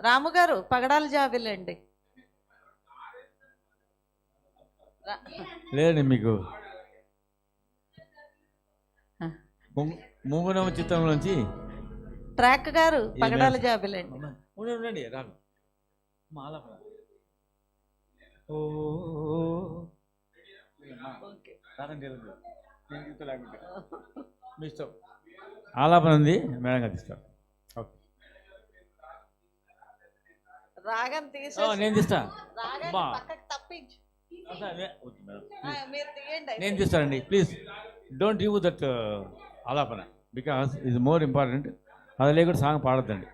రాముగారు పగడాల జాబిలండి. లేదండి మీకు ముంగునమ్మ చిత్రంలోంచి ట్రాక్ గారు పగడాల జాబిలండి. ఉండండి రాదు మాల మీ ఇష్టం. ఆలాపన ఉంది మేడం గారు తీస్తారు. రాగం తీసి నేను తీస్తా. నేను తీస్తానండి. ప్లీజ్ డోంట్ రిమూవ్ దట్ ఆలాపన బికాస్ ఇస్ మోర్ ఇంపార్టెంట్. అది లేకుండా సాంగ్ పాడద్దండి.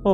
ఓ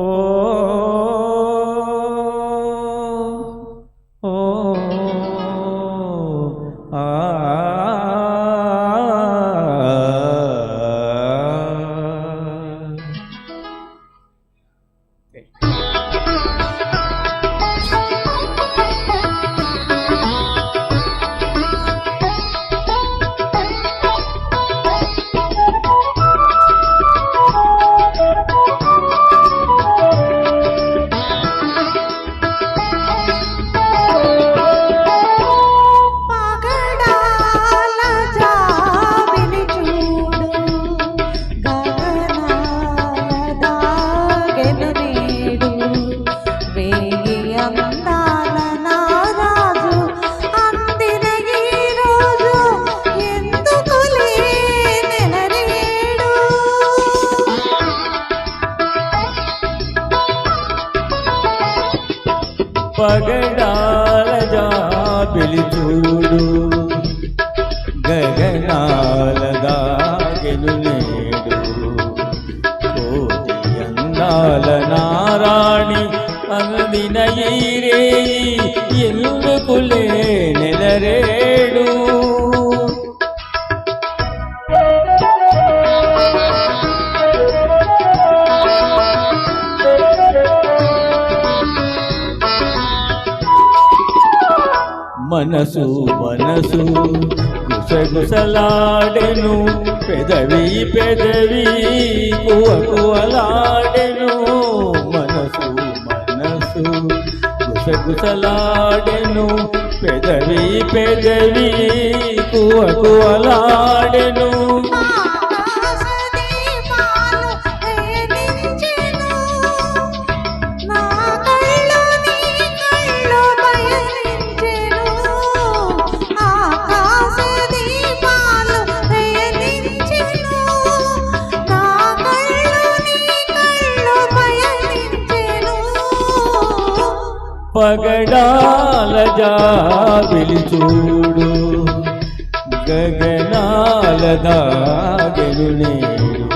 పగడాల జాబిలి చూడు గగనాల దాగెను నేడు కోటి అందాల నారాణి అందిన ఈరే ఎందుకులే నెలరేడు మనసు మనసు గుసగుసలాడెను పెదవి పెదవి కువకువలాడెను మనసు మనసు గుసగుసలాడెను పెదవి పెదవి కువకువలాడెను పగడాల జాబిలి చూడు గగనాల దాగెను నేడు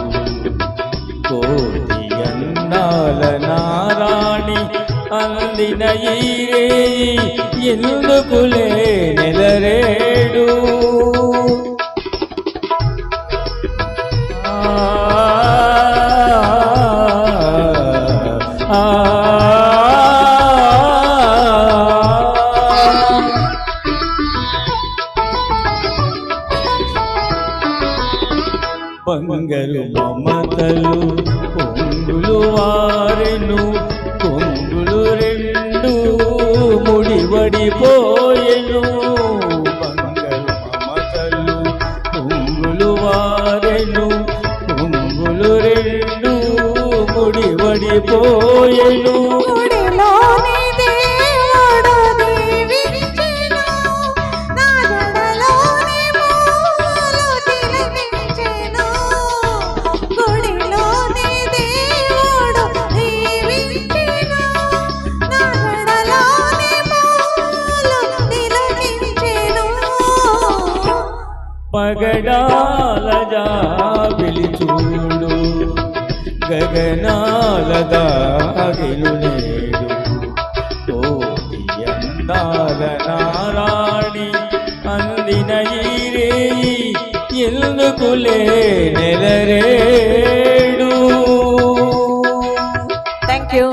కోటి అందాల నారాణి అందిన ఈరే ఎందుకులే నెలరేడు బంగరు మమతలు పొంగులు వారెను పొంగులు రెండు ముడివడిపోయెను బంగరు మమతలు పొంగులు వారెను పొంగులు రెండు ముడివడిపోయెను పగడాల జాబిలి చూడు గగనాల దాగెను నేడు కోటి అందాల నారాణి అందిన ఈరే ఎందుకులే నెలరేడు. Thank you.